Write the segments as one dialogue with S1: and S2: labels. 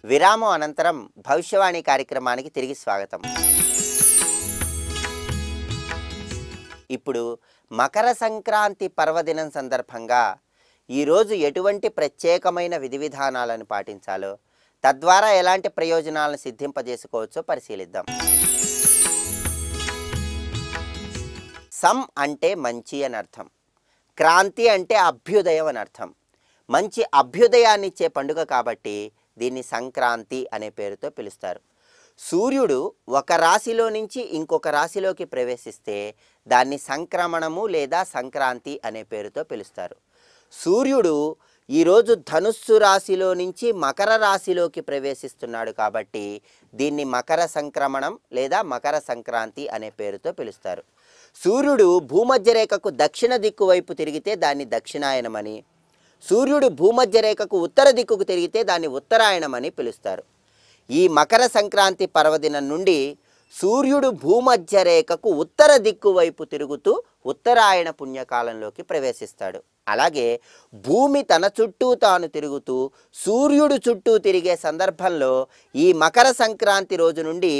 S1: విరామం అనంతరం భవిష్యవాణి కార్యక్రమానికి తిరిగి స్వాగతం. ఇప్పుడు మకర సంక్రాంతి పర్వదినం సందర్భంగా ఈరోజు ఎటువంటి ప్రత్యేకమైన విధి విధానాలను పాటించాలో, తద్వారా ఎలాంటి ప్రయోజనాలను సిద్ధింపజేసుకోవచ్చో పరిశీలిద్దాం. సం అంటే మంచి అని అర్థం, క్రాంతి అంటే అభ్యుదయం అని అర్థం. మంచి అభ్యుదయాన్ని ఇచ్చే పండుగ కాబట్టి దీన్ని సంక్రాంతి అనే పేరుతో పిలుస్తారు. సూర్యుడు ఒక రాశిలో నుంచి ఇంకొక రాశిలోకి ప్రవేశిస్తే దాన్ని సంక్రమణము లేదా సంక్రాంతి అనే పేరుతో పిలుస్తారు. సూర్యుడు ఈరోజు ధనుస్సు రాశిలో నుంచి మకర రాశిలోకి ప్రవేశిస్తున్నాడు కాబట్టి దీన్ని మకర సంక్రమణం లేదా మకర సంక్రాంతి అనే పేరుతో పిలుస్తారు. సూర్యుడు భూమధ్య రేఖకు దక్షిణ దిక్కు వైపు తిరిగితే దాన్ని దక్షిణాయనమని, సూర్యుడు భూమధ్య రేఖకు ఉత్తర దిక్కుకు తిరిగితే దాన్ని ఉత్తరాయణమని పిలుస్తారు. ఈ మకర సంక్రాంతి పర్వదినం నుండి సూర్యుడు భూమధ్య రేఖకు ఉత్తర దిక్కు వైపు తిరుగుతూ ఉత్తరాయణ పుణ్యకాలంలోకి ప్రవేశిస్తాడు. అలాగే భూమి తన చుట్టూ తాను తిరుగుతూ సూర్యుడు చుట్టూ తిరిగే సందర్భంలో ఈ మకర సంక్రాంతి రోజు నుండి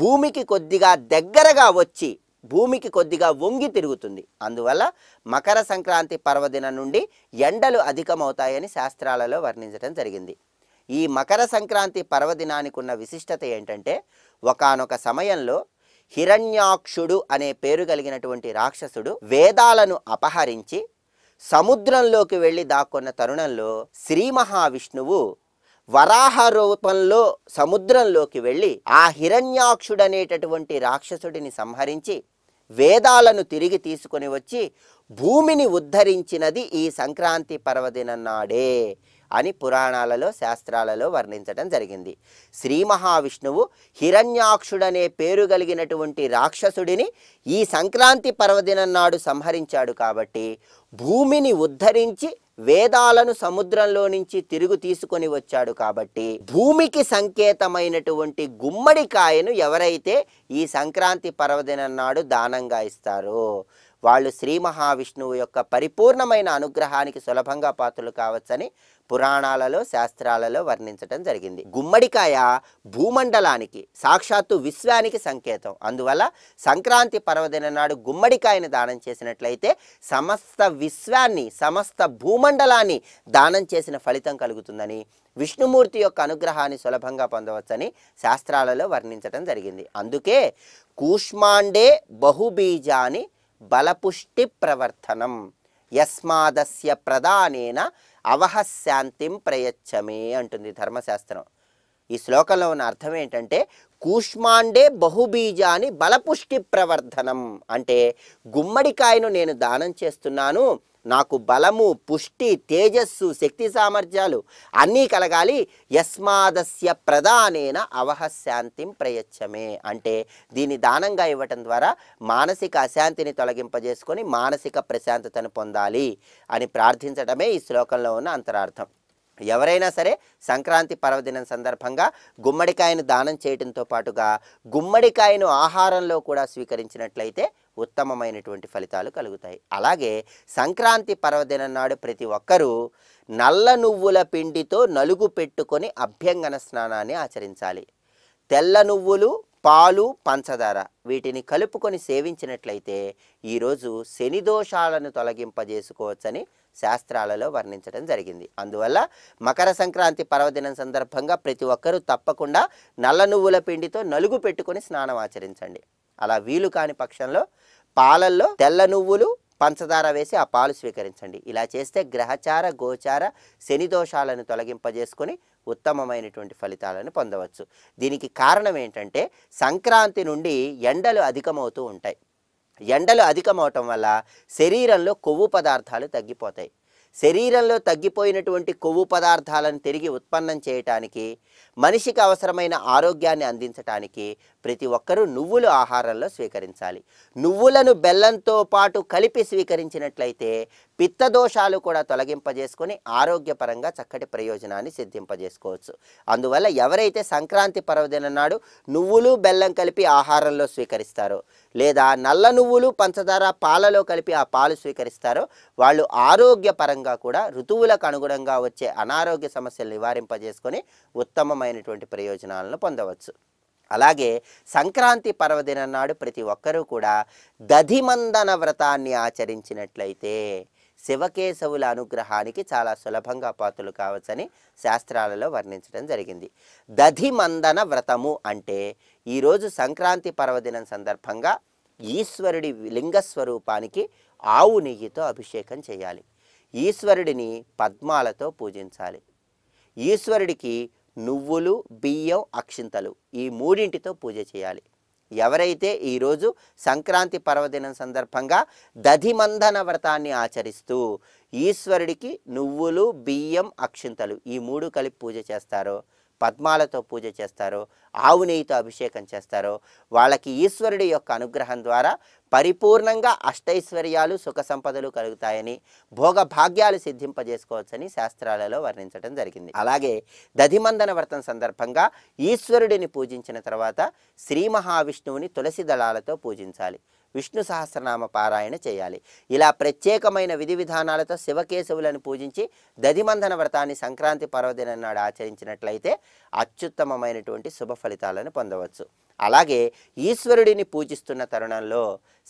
S1: భూమికి కొద్దిగా దగ్గరగా వచ్చి భూమికి కొద్దిగా వంగి తిరుగుతుంది. అందువల్ల మకర సంక్రాంతి పర్వదినం నుండి ఎండలు అధికమవుతాయని శాస్త్రాలలో వర్ణించడం జరిగింది. ఈ మకర సంక్రాంతి పర్వదినానికి ఉన్న విశిష్టత ఏంటంటే, ఒకానొక సమయంలో హిరణ్యాక్షుడు అనే పేరు కలిగినటువంటి రాక్షసుడు వేదాలను అపహరించి సముద్రంలోకి వెళ్ళి దాక్కున్న తరుణంలో శ్రీ మహావిష్ణువు వరాహ రూపంలో సముద్రంలోకి వెళ్ళి ఆ హిరణ్యాక్షుడనేటటువంటి రాక్షసుడిని సంహరించి వేదాలను తిరిగి తీసుకొని వచ్చి భూమిని ఉద్ధరించినది ఈ సంక్రాంతి పర్వదినం నాడే అని పురాణాలలో శాస్త్రాలలో వర్ణించడం జరిగింది. శ్రీ మహావిష్ణువు హిరణ్యాక్షుడనే పేరు కలిగినటువంటి రాక్షసుడిని ఈ సంక్రాంతి పర్వదినం నాడు సంహరించాడు కాబట్టి భూమిని ఉద్ధరించి వేదాలను సముద్రంలో నుంచి తిరుగు తీసుకొని వచ్చాడు కాబట్టి భూమికి సంకేతమైనటువంటి గుమ్మడికాయను ఎవరైతే ఈ సంక్రాంతి పర్వదినం నాడు దానంగా ఇస్తారో వాళ్ళు శ్రీ మహావిష్ణువు యొక్క పరిపూర్ణమైన అనుగ్రహానికి సులభంగా పాత్రలు కావచ్చని పురాణాలలో శాస్త్రాలలో వర్ణించడం జరిగింది. గుమ్మడికాయ భూమండలానికి సాక్షాత్తు విశ్వానికి సంకేతం. అందువల్ల సంక్రాంతి పర్వదినం నాడు గుమ్మడికాయను దానం చేసినట్లయితే సమస్త విశ్వాన్ని సమస్త భూమండలాన్ని దానం చేసిన ఫలితం కలుగుతుందని, విష్ణుమూర్తి యొక్క అనుగ్రహాన్ని సులభంగా పొందవచ్చని శాస్త్రాలలో వర్ణించడం జరిగింది. అందుకే కూష్మాండే బహుబీజాని బలపుష్టి ప్రవర్తనం యస్మాదస్య ప్రధానేన అవహశాంతిం ప్రయచ్చమే అంటుంది ధర్మశాస్త్రం. ఈ శ్లోకంలో ఉన్న అర్థం ఏంటంటే, కూష్మాండే బహుబీజాని బలపుష్టి ప్రవర్ధనం అంటే గుమ్మడికాయను నేను దానం చేస్తున్నాను, నాకు బలము, పుష్టి, తేజస్సు, శక్తి సామర్థ్యాలు అన్నీ కలగాలి. యస్మాదస్య ప్రధానేన అవహశాంతిం ప్రయచ్చమే అంటే దీన్ని దానంగా ఇవ్వటం ద్వారా మానసిక అశాంతిని తొలగింపజేసుకొని మానసిక ప్రశాంతతను పొందాలి అని ప్రార్థించడమే ఈ శ్లోకంలో ఉన్న అంతరార్థం. ఎవరైనా సరే సంక్రాంతి పర్వదినం సందర్భంగా గుమ్మడికాయను దానం చేయడంతో పాటుగా గుమ్మడికాయను ఆహారంలో కూడా స్వీకరించినట్లయితే ఉత్తమమైనటువంటి ఫలితాలు కలుగుతాయి. అలాగే సంక్రాంతి పర్వదినం నాడు ప్రతి ఒక్కరూ నల్ల నువ్వుల పిండితో నలుగు పెట్టుకొని అభ్యంగన స్నానాన్ని ఆచరించాలి. తెల్ల నువ్వులు, పాలు, పంచదార వీటిని కలుపుకొని సేవించినట్లయితే ఈరోజు శని దోషాలను తొలగింపజేసుకోవచ్చని శాస్త్రాలలో వర్ణించడం జరిగింది. అందువల్ల మకర సంక్రాంతి పర్వదినం సందర్భంగా ప్రతి ఒక్కరూ తప్పకుండా నల్ల నువ్వుల పిండితో నలుగు పెట్టుకొని స్నానం ఆచరించండి. అలా వీలు కాని పక్షంలో పాలల్లో తెల్ల నువ్వులు, పంచదార వేసి ఆ పాలు స్వీకరించండి. ఇలా చేస్తే గ్రహచార గోచార శని దోషాలను తొలగింపజేసుకొని ఉత్తమమైనటువంటి ఫలితాలను పొందవచ్చు. దీనికి కారణం ఏంటంటే, సంక్రాంతి నుండి ఎండలు అధికమవుతూ ఉంటాయి. ఎండలు అధికమవటం వల్ల శరీరంలో కొవ్వు పదార్థాలు తగ్గిపోతాయి. శరీరంలో తగ్గిపోయినటువంటి కొవ్వు పదార్థాలను తిరిగి ఉత్పన్నం చేయటానికి, మనిషికి అవసరమైన ఆరోగ్యాన్ని అందించటానికి ప్రతి ఒక్కరూ నువ్వులు ఆహారంలో స్వీకరించాలి. నువ్వులను బెల్లంతో పాటు కలిపి స్వీకరించినట్లయితే పిత్తదోషాలు కూడా తొలగింపజేసుకొని ఆరోగ్యపరంగా చక్కటి ప్రయోజనాన్ని సిద్ధింపజేసుకోవచ్చు. అందువల్ల ఎవరైతే సంక్రాంతి పర్వదినం నాడు నువ్వులు బెల్లం కలిపి ఆహారంలో స్వీకరిస్తారో, లేదా నల్ల నువ్వులు పంచదార పాలలో కలిపి ఆ పాలు స్వీకరిస్తారో వాళ్ళు ఆరోగ్యపరంగా అనుగుణంగా కూడా ఋతువులకు అనుగుణంగా వచ్చే అనారోగ్య సమస్యలు నివారింపజేసుకొని ఉత్తమమైనటువంటి ప్రయోజనాలను పొందవచ్చు. అలాగే సంక్రాంతి పర్వదినం నాడు ప్రతి ఒక్కరూ కూడా దధిమందన వ్రతాన్ని ఆచరించినట్లయితే శివకేశవుల అనుగ్రహానికి చాలా సులభంగా పాత్రలు కావచ్చని శాస్త్రాలలో వర్ణించడం జరిగింది. దధిమందన వ్రతము అంటే ఈరోజు సంక్రాంతి పర్వదినం సందర్భంగా ఈశ్వరుడి లింగస్వరూపానికి ఆవు నెయ్యితో అభిషేకం చేయాలి. ఈశ్వరుడిని పద్మాలతో పూజించాలి. ఈశ్వరుడికి నువ్వులు, బియ్యం, అక్షింతలు ఈ మూడింటితో పూజ చేయాలి. ఎవరైతే ఈరోజు సంక్రాంతి పర్వదినం సందర్భంగా దధిమందన వ్రతాన్ని ఆచరిస్తూ ఈశ్వరుడికి నువ్వులు, బియ్యం, అక్షింతలు ఈ మూడు కలిపి పూజ చేస్తారో, పద్మాలతో పూజ చేస్తారో, ఆవు నెయ్యితో అభిషేకం చేస్తారో వాళ్ళకి ఈశ్వరుడి యొక్క అనుగ్రహం ద్వారా పరిపూర్ణంగా అష్టైశ్వర్యాలు, సుఖ సంపదలు కలుగుతాయని, భోగభాగ్యాలు సిద్ధింపజేసుకోవచ్చని శాస్త్రాలలో వర్ణించడం జరిగింది. అలాగే దధిమందన వ్రతం సందర్భంగా ఈశ్వరుడిని పూజించిన తర్వాత శ్రీ మహావిష్ణువుని తులసి దళాలతో పూజించాలి. విష్ణు సహస్రనామ పారాయణ చేయాలి. ఇలా ప్రత్యేకమైన విధి విధానాలతో శివకేశవులను పూజించి దధిమందన వ్రతాన్ని సంక్రాంతి పర్వదినం నాడు ఆచరించినట్లయితే అత్యుత్తమమైనటువంటి శుభ ఫలితాలను పొందవచ్చు. అలాగే ఈశ్వరుడిని పూజిస్తున్న తరుణంలో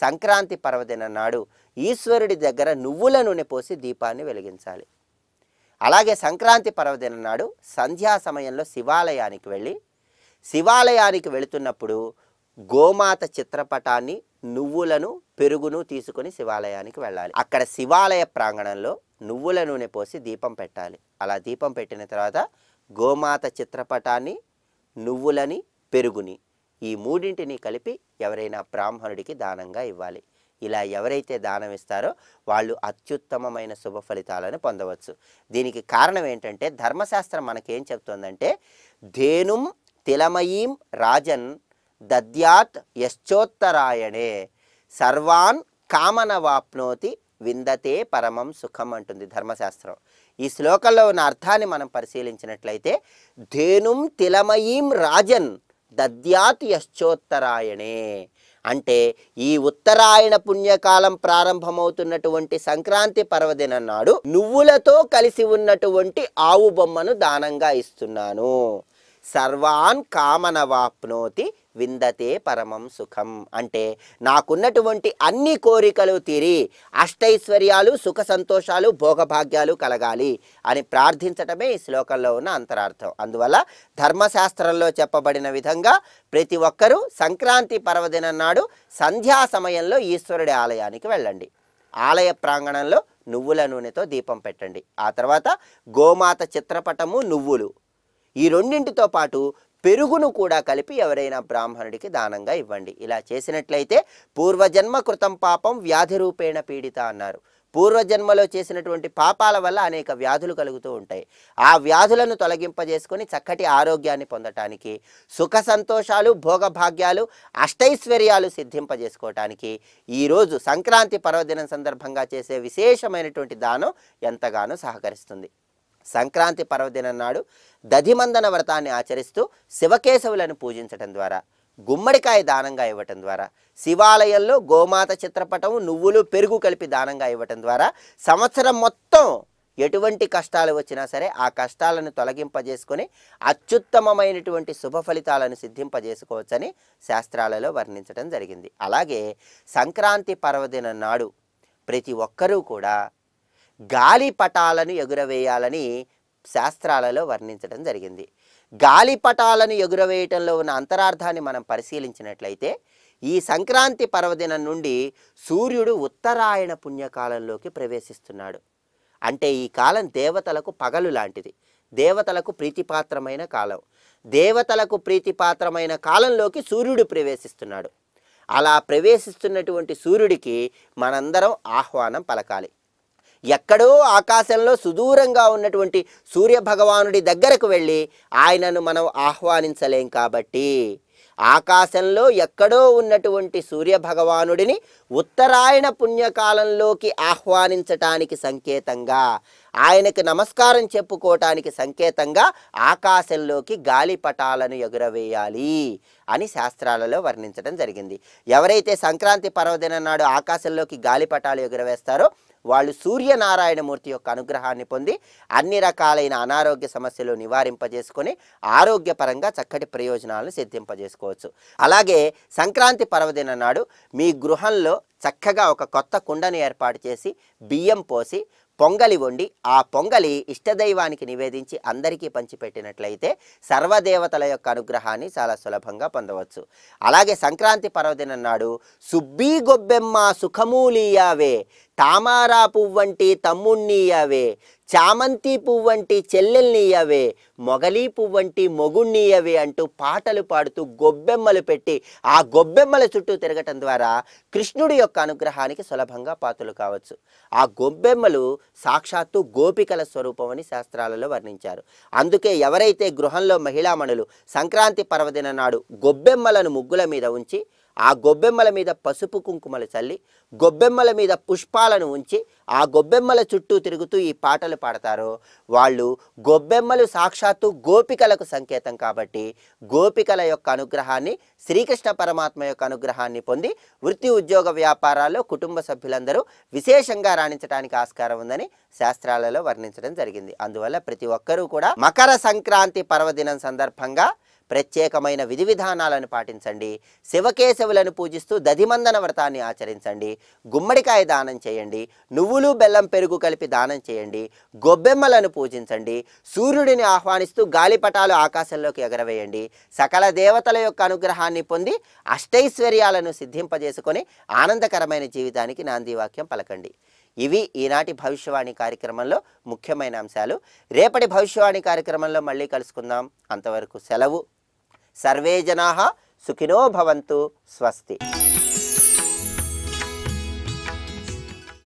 S1: సంక్రాంతి పర్వదినం నాడు ఈశ్వరుడి దగ్గర నువ్వుల నూనె పోసి దీపాన్ని వెలిగించాలి. అలాగే సంక్రాంతి పర్వదినం నాడు సంధ్యా సమయంలో శివాలయానికి వెళుతున్నప్పుడు గోమాత చిత్రపటాన్ని, నువ్వులను, పెరుగును తీసుకొని శివాలయానికి వెళ్ళాలి. అక్కడ శివాలయ ప్రాంగణంలో నువ్వుల నూనె పోసి దీపం పెట్టాలి. అలా దీపం పెట్టిన తర్వాత గోమాత చిత్రపటాన్ని, నువ్వులని, పెరుగుని ఈ మూడింటిని కలిపి ఎవరైనా బ్రాహ్మణుడికి దానంగా ఇవ్వాలి. ఇలా ఎవరైతే దానం ఇస్తారో వాళ్ళు అత్యుత్తమమైన శుభ ఫలితాలను పొందవచ్చు. దీనికి కారణం ఏంటంటే ధర్మశాస్త్రం మనకేం చెప్తోందంటే ధేనుం తిలమయీం రాజన్ దద్యాత్ యశ్చోత్తరాయణే సర్వాన్ కామనవాప్నోతి విందతే పరమం సుఖం అంటుంది ధర్మశాస్త్రం. ఈ శ్లోకంలో ఉన్న అర్థాన్ని మనం పరిశీలించినట్లయితే ధేనుం తిలమయీం రాజన్ దద్యాత్ యశ్చోత్తరాయణే అంటే ఈ ఉత్తరాయణ పుణ్యకాలం ప్రారంభమవుతున్నటువంటి సంక్రాంతి పర్వదినం నాడు నువ్వులతో కలిసి ఉన్నటువంటి ఆవు బొమ్మను దానంగా ఇస్తున్నాను. సర్వాన్ కామనవాప్నోతి విందతే పరమం సుఖం అంటే నాకున్నటువంటి అన్ని కోరికలు తీరి అష్టైశ్వర్యాలు, సుఖ సంతోషాలు, భోగభాగ్యాలు కలగాలి అని ప్రార్థించటమే ఈ శ్లోకంలో ఉన్న అంతరార్థం. అందువల్ల ధర్మశాస్త్రంలో చెప్పబడిన విధంగా ప్రతి ఒక్కరూ సంక్రాంతి పర్వదినం నాడు సంధ్యా సమయంలో ఈశ్వరుడి ఆలయానికి వెళ్ళండి. ఆలయ ప్రాంగణంలో నువ్వుల నూనెతో దీపం పెట్టండి. ఆ తర్వాత గోమాత చిత్రపటము, నువ్వులు ఈ రెండింటితో పాటు పెరుగును కూడా కలిపి ఎవరైనా బ్రాహ్మణుడికి దానంగా ఇవ్వండి. ఇలా చేసినట్లయితే పూర్వజన్మ కృతం పాపం వ్యాధి రూపేణ పీడిత అన్నారు. పూర్వజన్మలో చేసినటువంటి పాపాల వల్ల అనేక వ్యాధులు కలుగుతూ ఉంటాయి. ఆ వ్యాధులను తొలగింపజేసుకొని చక్కటి ఆరోగ్యాన్ని పొందటానికి, సుఖ సంతోషాలు, భోగభాగ్యాలు, అష్టైశ్వర్యాలు సిద్ధింపజేసుకోవటానికి ఈరోజు సంక్రాంతి పర్వదినం సందర్భంగా చేసే విశేషమైనటువంటి దానం ఎంతగానో సహకరిస్తుంది. సంక్రాంతి పర్వదినం నాడు దధిమందన వ్రతాన్ని ఆచరిస్తూ శివకేశవులను పూజించటం ద్వారా, గుమ్మడికాయ దానంగా ఇవ్వటం ద్వారా, శివాలయంలో గోమాత చిత్రపటం, నువ్వులు, పెరుగు కలిపి దానంగా ఇవ్వటం ద్వారా సంవత్సరం మొత్తం ఎటువంటి కష్టాలు వచ్చినా సరే ఆ కష్టాలను తొలగింపజేసుకొని అత్యుత్తమమైనటువంటి శుభ ఫలితాలను సిద్ధింపజేసుకోవచ్చని శాస్త్రాలలో వర్ణించడం జరిగింది. అలాగే సంక్రాంతి పర్వదినం నాడు ప్రతి ఒక్కరూ కూడా గాలిపటాలను ఎగురవేయాలని శాస్త్రాలలో వర్ణించడం జరిగింది. గాలిపటాలను ఎగురవేయటంలో ఉన్న అంతరార్థాన్ని మనం పరిశీలించినట్లయితే ఈ సంక్రాంతి పర్వదినం నుండి సూర్యుడు ఉత్తరాయణ పుణ్యకాలంలోకి ప్రవేశిస్తున్నాడు. అంటే ఈ కాలం దేవతలకు పగలు లాంటిది, దేవతలకు ప్రీతిపాత్రమైన కాలం. దేవతలకు ప్రీతిపాత్రమైన కాలంలోకి సూర్యుడు ప్రవేశిస్తున్నాడు. అలా ప్రవేశిస్తున్నటువంటి సూర్యుడికి మనందరం ఆహ్వానం పలకాలి. ఎక్కడో ఆకాశంలో సుదూరంగా ఉన్నటువంటి సూర్యభగవానుడి దగ్గరకు వెళ్ళి ఆయనను మనం ఆహ్వానించలేం కాబట్టి ఆకాశంలో ఎక్కడో ఉన్నటువంటి సూర్యభగవానుడిని ఉత్తరాయణ పుణ్యకాలంలోకి ఆహ్వానించటానికి సంకేతంగా, ఆయనకు నమస్కారం చెప్పుకోవటానికి సంకేతంగా ఆకాశంలోకి గాలిపటాలను ఎగురవేయాలి అని శాస్త్రాలలో వర్ణించడం జరిగింది. ఎవరైతే సంక్రాంతి పర్వదినం నాడు ఆకాశంలోకి గాలిపటాలు ఎగురవేస్తారో వాళ్ళు సూర్యనారాయణమూర్తి యొక్క అనుగ్రహాన్ని పొంది అన్ని రకాలైన అనారోగ్య సమస్యలు నివారింపజేసుకొని ఆరోగ్యపరంగా చక్కటి ప్రయోజనాలను సిద్ధింపజేసుకోవచ్చు. అలాగే సంక్రాంతి పర్వదినం నాడు మీ గృహంలో చక్కగా ఒక కొత్త కుండను ఏర్పాటు చేసి బియ్యం పోసి పొంగలి వండి ఆ పొంగలి ఇష్టదైవానికి నివేదించి అందరికీ పంచిపెట్టినట్లయితే సర్వదేవతల యొక్క అనుగ్రహాన్ని చాలా సులభంగా పొందవచ్చు. అలాగే సంక్రాంతి పర్వదినం నాడు సుబ్బీ గొబ్బెమ్మ సుఖమూలీయావే, తామారా పువ్వంటి తమ్ముణ్ణీయవే, చామంతి పువ్వంటి చెల్లెల్నీయవే, మొగలీ పువ్వంటి మొగుణ్ణీయవే అంటూ పాటలు పాడుతూ గొబ్బెమ్మలు పెట్టి ఆ గొబ్బెమ్మల చుట్టూ తిరగటం ద్వారా కృష్ణుడి యొక్క అనుగ్రహానికి సులభంగా పాత్రలు కావచ్చు. ఆ గొబ్బెమ్మలు సాక్షాత్తు గోపికల స్వరూపం అని శాస్త్రాలలో వర్ణించారు. అందుకే ఎవరైతే గృహంలో మహిళామణులు సంక్రాంతి పర్వదిన నాడు గొబ్బెమ్మలను ముగ్గుల మీద ఉంచి ఆ గొబ్బెమ్మల మీద పసుపు కుంకుమలు చల్లి గొబ్బెమ్మల మీద పుష్పాలను ఉంచి ఆ గొబ్బెమ్మల చుట్టూ తిరుగుతూ ఈ పాటలు పాడతారో వాళ్ళు గొబ్బెమ్మలు సాక్షాత్తు గోపికలకు సంకేతం కాబట్టి గోపికల యొక్క అనుగ్రహాన్ని, శ్రీకృష్ణ పరమాత్మ యొక్క అనుగ్రహాన్ని పొంది వృత్తి ఉద్యోగ వ్యాపారాల్లో కుటుంబ సభ్యులందరూ విశేషంగా రాణించడానికి ఆస్కారం ఉందని శాస్త్రాలలో వర్ణించడం జరిగింది. అందువల్ల ప్రతి ఒక్కరూ కూడా మకర సంక్రాంతి పర్వదినం సందర్భంగా ప్రత్యేకమైన విధి విధానాలను పాటించండి. శివకేశవులను పూజిస్తూ దధిమందన వ్రతాన్ని ఆచరించండి. గుమ్మడికాయ దానం చేయండి. నువ్వులు బెల్లం పెరుగు కలిపి దానం చేయండి. గొబ్బెమ్మలను పూజించండి. సూర్యుడిని ఆహ్వానిస్తూ గాలిపటాలు ఆకాశంలోకి ఎగరవేయండి. సకల దేవతల యొక్క అనుగ్రహాన్ని పొంది అష్టైశ్వర్యాలను సిద్ధింపజేసుకొని ఆనందకరమైన జీవితానికి నాంది వాక్యం పలకండి. ఇవి ఈనాటి భవిష్యవాణి కార్యక్రమంలో ముఖ్యమైన అంశాలు. రేపటి భవిష్యవాణి కార్యక్రమంలో మళ్ళీ కలుసుకుందాం. అంతవరకు సెలవు. సర్వే జనాః సుఖినో భవంతు. స్వస్తి.